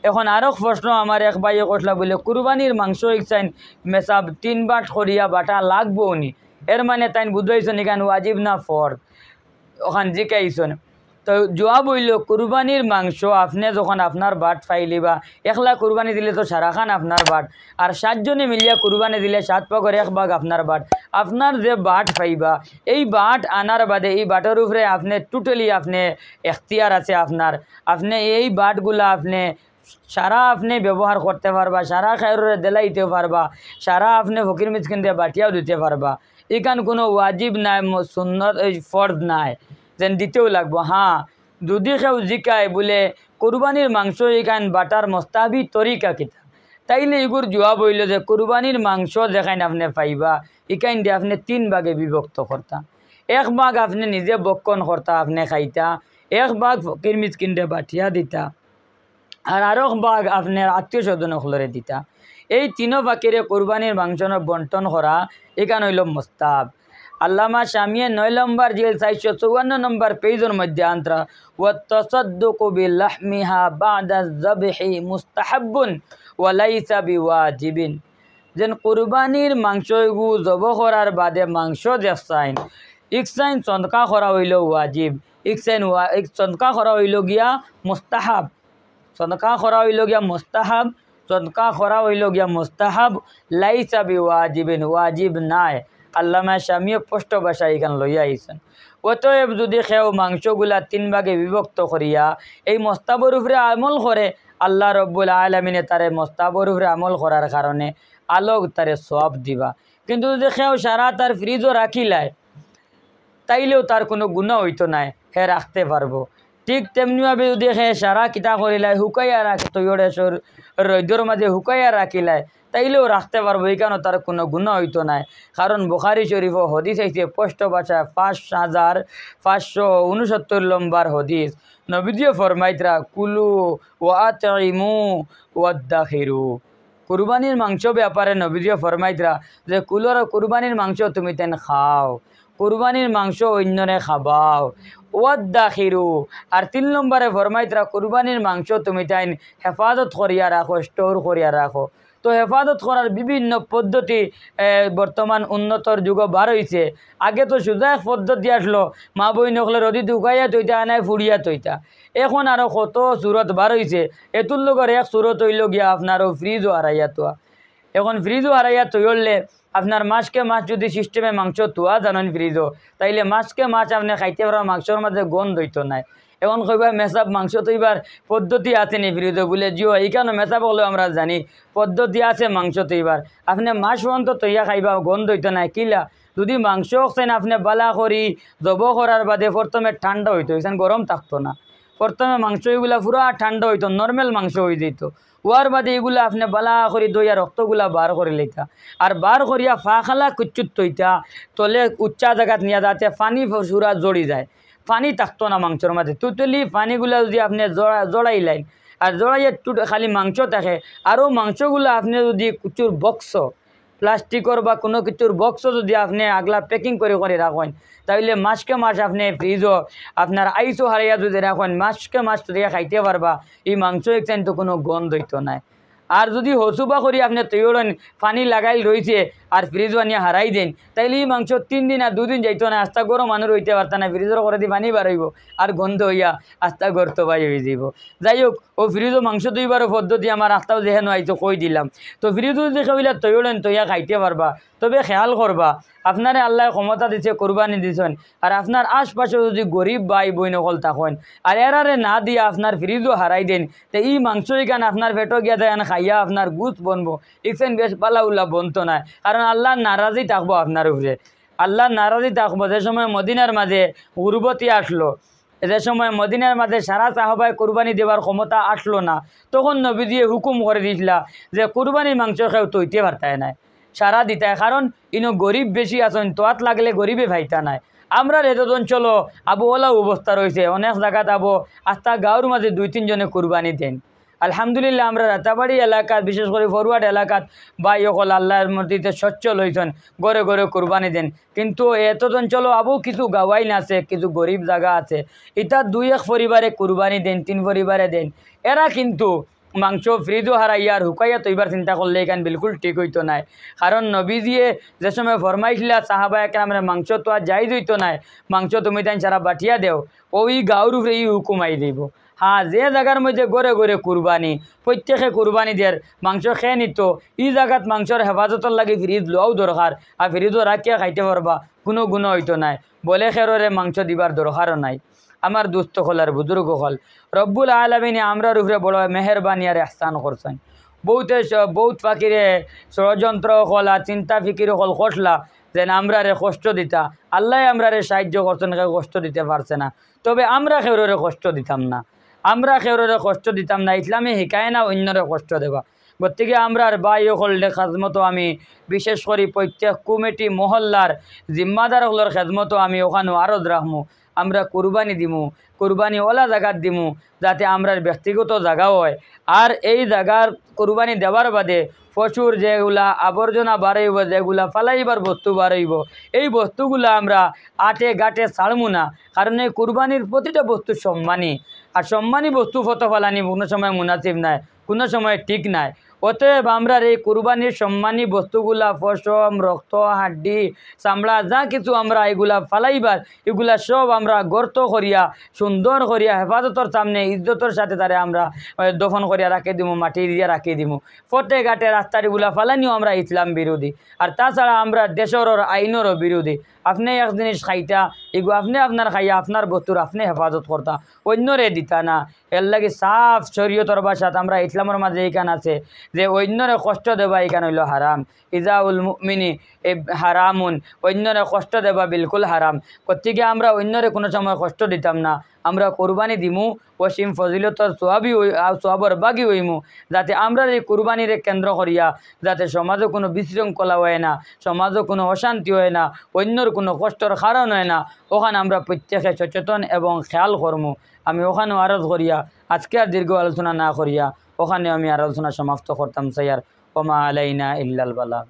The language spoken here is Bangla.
এখন আরও প্রশ্ন আমার এক ভাইয়ে কষলা বলে কুরবানির মাংস ইচ্ছাইন মেসাব 3 বাট করিয়া বাটা লাগবো নি, এর মানে তাই বুঝাইছেন এখান ওয়াজিব না ফরজ, ওখান জিকাইছেন। তো জবাব হইল কুরবানির মাংস আপনি যখন আপনার বাট ফাইলিবা, একলা কুরবানি দিলে তো সারাখান আপনার বাট, আর 7 জনে মিলিয়া কুরবানি দিলে 7 ভাগের 1 ভাগ আপনার বাট। আপনার যে বাট পাইবা এই বাট আনার বাদে এই বাটের উপরে আপনি টোটালি আপনি এখতিয়ার আছে আপনার, আপনি এই বাটগুলা আপনি সারা আপনি ব্যবহার করতে পারবা, সারা খায়রে দেলাইতে পারবা, সারা আপনি ফকির মিসকিন দিয়ে বাটিয়াও দিতে পারবা। এখান কোনো ওয়াজিব নাই, সুন্নত ফরজ নাই যেন দিতেও লাগবো। হ্যাঁ, যদি কেউ জিকায় বলে কুরবানির মাংস এখান বাটার মোস্তাবি তরিকা কিতা, তাইলে এগুর জবাব হইল যে কুরবানির মাংস যেখানে আপনি পাইবা এখান দিয়ে আপনি 3 ভাগে বিভক্ত করতা। 1 ভাগ আপনি নিজে বক্ষণ করতা, আপনি খাইতা, 1 ভাগ ফকির মিসকিন দিয়ে বাটিয়া দিতা, আর আরো ভাগ আপনার আত্মীয় স্বজন হলরে দিতা। এই 3 ভাগের কুরবানির মাংস বন্টন করা এখানে হইল মোস্তাব। আল্লামা শামিয়ে 9 নম্বর জিল 454 নম্বর পেজের মধ্যে আন্তরা ওয়াতাসাদ্দুকু বিলাহমিহা বাদা যাবহি মুস্তাহাব্বুন ওয়া লাইসা বিওয়াজিবিন। যেন কুরবানির মাংস এগু জব করার বাদে মাংস দেখছাইন ইকসাইন সদকা করা হইল ওয়াজিব, ইকসাইন সদকা করা হইল গিয়া মুস্তাহাব, সদকা করা হইল গিয়া মুস্তাহাব, সদকা করা হইল গিয়া মুস্তাহাব, লাইসা বিওয়াজিবিন, ওয়াজিব নাই। আল্লামা শামিয়ে স্পষ্ট ভাষা এখান লইয়া আইছেন। অতএব যদি কেউ মাংসগুলা 3 ভাগে বিভক্ত করিয়া এই মোস্তাবর উপরে আমল করে, আল্লাহ রব্বুল আলামিনে তারে মোস্তাবর উপরে আমল করার কারণে আলোক তারে সওয়াব দিবা। কিন্তু যদি কেউ সারা তার ফ্রিজও রাখিলায় তাইলেও তার কোনো গুনাহ হইতো নাই, হে রাখতে পারবো। ঠিক তেমনিভাবে যদি হে সারা কিতা করিলায় হুকাইয়া রাখে তৈরে রৈদ্যর মাঝে হুকাইয়া রাখিলায় তাইলেও রাখতে পারবো, এখানে তার কোনো গুনাহ হইতো নাই। কারণ বুখারী শরীফ হদিস আইছে স্পষ্ট ভাষায় 5569 নম্বর হদিস, নবীজি ফরমাইতরা কুলু ওয়া আতইমু ওয়াদাখিরু। কুরবানির মাংস ব্যাপারে নবীজি ফরমাইতরা যে কুরবানির মাংস তুমি তেন খাও, কুরবানির মাংস অন্যরে খাবাও, ওয়াদাখিরু। আর 3 নম্বরে ফরমাইতরা কুরবানির মাংস তুমি তাই হেফাজত করিয়া রাখো, স্টোর করিয়া রাখো। তো হেফাজত করার বিভিন্ন পদ্ধতি বর্তমান উন্নতর যুগ বার হয়েছে। আগে তো সোজা এক পদ্ধতি আসলো, মা বই নকলে রদি ঢুকাইয়া তৈতা আনায় ফুড়িয়া তৈতা। এখন আরও কত সুরত বার হয়েছে, এতুর লগর এক সুরত হইল গিয়া আপনারও ফ্রিজও হারাইয়া তোয়া। এখন ফ্রিজও হারাইয়া তৈরলে আপনার মাছকে মাছ যদি সিস্টেমে মাংস তোয়া জানেন ফ্রিজও, তাইলে মাছকে মাছ আপনি খাইতে পারা মাংসর মাঝে গন্ধ হইতো নাই। এখন কইবা মেসাব মাংস তৈবার পদ্ধতি আছে নি ফ্রিজে বলে, জিও এইখানে মেসাব হলেও আমরা জানি পদ্ধতি আছে মাংস তৈবার। আপনি মাছ পর্যন্ত তৈয়া খাইবা গন্ধ হইতো নাই কিলা, যদি মাংস খাইন আপনি বালা করি জব করার বাদে প্রথমে ঠান্ডা হইতো, এখানে গরম থাকতো না। প্রথমে মাংস এগুলা পুরা ঠান্ডা হইতো, নর্মাল মাংস হয়ে যেত। ওয়ার বাদে এগুলা আপনি বালা করি দইয়া রক্তগুলা বার করে লইতা, আর বার করিয়া ফা খালা কুচ্চুত তৈতা তলে উচ্চা জায়গাত নিয়ে যাতে পানি সুরা জড়ি যায়, পানি থাকতো না মাংসর মাঝে। তুতলি পানিগুলা যদি আপনি জড়াইলেন আর জড়াইয়া খালি মাংস থাকে, আরও মাংসগুলো আপনি যদি কুচুর বক্স প্লাস্টিকর বা কোনো কিছুর বক্স যদি আপনি আগলা প্যাকিং করে করে রাখেন, তাহলে মাছকে মাছ আপনি ফ্রিজও আপনার আইসও হারাইয়া যদি রাখেন মাছকে মাছ দিয়ে খাইতে পারবা, এই মাংস একদিন তো কোনো গন্ধ হইতো নাই। আর যদি হসুবা করি আপনি তৈরেন পানি লাগাই রয়েছে আর ফ্রিজ বানিয়ে হারাই দেন, তাইলে এই মাংস 3 দিন আর 2 দিন যাইতো না, আস্তা গরম মানুষ হইতে পারত না, ফ্রিজের করে দিয়ে পানি বাড়াইব আর গন্ধ হইয়া আস্তা গর্ত বাই হয়ে যাব। যাই হোক, ও ফ্রিজও মাংস তৈবারও পদ্ধতি আমার আস্তাও যেহেন আইতো কই দিলাম। তো ফ্রিজও যদি খাইলে তৈরেন তৈয়া খাইতে পারবা, তবে খেয়াল করবা আপনারে আল্লাহ ক্ষমতা দিছে, কোরবানি দিছেন, আর আপনার আশপাশে যদি গরিব ভাই বই নকল থাকেন আর এরারে না দিয়ে আপনার ফ্রিজও হারাই দেন, তো এই মাংস এখান আপনার পেটও গিয়া দেন খাইয়া আপনার গুছ বনবো, ইকসেন বেশ পালা উল্লা বনতো না। কারণ আল্লাহ নারাজি থাকবো আপনার উপরে, আল্লাহ নারাজি থাকবো। যে সময় মদিনার মাঝে গুরবতী আসলো, যে সময় মদিনার মাঝে সারা সাহাবায় কুরবানি দেওয়ার ক্ষমতা আসলো না, তখন নবী দিয়ে হুকুম করে দিয়েছিলা যে কুরবানির মাংস কেউ তৈতে পারতায় নাই, সারা দিতায়। কারণ ইনো গরিব বেশি আছেন, তোয়াত লাগলে গরিবে ভাইতা নাই। আমরা রেদত অঞ্চল আবহাওয়া অবস্থা রয়েছে, অনেক জায়গাত আবো আস্তা গাঁর মাঝে 2-3 জনে কুরবানি দেন। আলহামদুলিল্লাহ আমরা রাতাবাড়ি এলাকাত বিশেষ করে ফরওয়ার্ড এলাকাত ভাই অকল আল্লাহর মর্জিতে সচ্ছল হয়েছেন, গড়ে গড়ে কুরবানি দেন। কিন্তু এত অঞ্চল আবু কিছু গাওয়াইন আছে, কিছু গরিব জায়গা আছে, এটা 2-1 পরিবারে কুরবানি দেন, 3 পরিবারে দেন। এরা কিন্তু মাংস ফ্রিজও হারাইয়া আর হুকাইয়া তৈবার চিন্তা করলে এখানে বিলকুল ঠিক হইতো নাই। কারণ নবীজিয়ে যে সময় ফরমাইছিলা সাহাবা একরামের মাংস তো আর যাই হইতো নাই, মাংস তুমি তাই সারা বাটিয়া দেও, ওই গাঁর উপরে এই হুকুমাই দিব। হ্যাঁ, যে জায়গার মধ্যে গড়ে গড়ে কুরবানি, প্রত্যেকে কুরবানি দেয় মাংস খেয়ে নিত, এই জায়গাত মাংসর হেফাজতর লাগে ফ্রিজ লোয়াও দরকার, আর ফ্রিজও রাখিয়া খাইতে পারবা, কোনো গুণ হইতো নাই, বলে খেররে মাংস দিবার দরকারও নাই। আমার দুস্থ হল আর বুজুর্গ হল, রব্বুল আলমিনে আমরার উপরে বড় মেহরবানি আর এহসান করছেন। বহুত ফাঁকিরে ষড়যন্ত্র হল আর চিন্তা ফিকির হল কষলা যেন আমরারে কষ্ট দিতা, আল্লাহ আমরারে সাহায্য করছেন, কষ্ট দিতে পারছে না। তবে আমরা খেউরে কষ্ট দিতাম না, আমরা খেউরে কষ্ট দিতাম না, ইসলামে শিকায় না অন্যরে কষ্ট দেবা। গতিকে আমরার বাই হললে খাজমতো আমি বিশেষ করে প্রত্যেক কমিটি মহল্লার জিম্মাদার হলর খেদমতো আমি ওখানে আরজ রাখমু, আমরা কুরবানি দিমু, কুরবানি ওলা জায়গাত দিমু যাতে আমরার ব্যক্তিগত জায়গা হয়। আর এই জায়গার কুরবানি দেওয়ার বাদে প্রচুর যেগুলা আবর্জনা বাড়াইব, যেগুলা ফালাইবার বস্তু বাড়াইব, এই বস্তুগুলা আমরা আটে গাটে ছাড়মু না। কারণ এই কুরবানির প্রতিটা বস্তু সম্মানী, আর সম্মানী বস্তু ফত ফালানি কোনো সময় মুনাসিব নাই, কোনো সময় ঠিক নাই। অতএব আমরা এই কুরবানির সম্মানী বস্তুগুলা পশম, রক্ত, হাড্ডি, চামড়া যা কিছু আমরা এগুলা ফালাইবার, এগুলা সব আমরা গর্ত করিয়া সুন্দর করিয়া হেফাজতর সামনে ইজ্জতর সাথে তারে আমরা দফন করিয়া রাখি দিমু, মাটি দিয়ে রাখি দিমু। ফতে ঘাটে রাস্তাটিগুলা ফালানিও আমরা ইসলাম বিরোধী, আর তাছাড়া আমরা দেশের আইনেরও বিরোধী। আপনি এক জিনিস খাইতা, এগু আপনি আপনার খাইয়া আপনার বস্তুর আপনি হেফাজত করতা, অন্যরে দিতা না। এর লাগে সাফ শরীয়তর বাসাত আমরা ইসলামের মাঝে এইখান আছে যে অন্যরে কষ্ট দেবা এইখান হইল হারাম, ইজাউল মুমিনি হারামুন, অন্যরে কষ্ট দেবা বিলকুল হারাম। গতিকে আমরা অন্যরে কোনো সময় কষ্ট দিতাম না, আমরা কোরবানি দিমু ওসীম ফজিলতর সোয়াবর বাগি হইমু, যাতে আমরা এই কোরবানিরে কেন্দ্র করিয়া যাতে সমাজে কোনো বিশৃঙ্খলা হয় না, সমাজে কোনো অশান্তি হয় না, অন্যর কোনো কষ্টর কারণ হয় না, ওখানে আমরা প্রত্যেকে সচেতন এবং খেয়াল করমু। আমি ওখানেও আরজ করিয়া আজকে আর দীর্ঘ আলোচনা না করিয়া ওখানে আমি আলোচনা সমাপ্ত করতাম। সাইয়ার ওমা আলাইনা ইল্লাল বালাগ।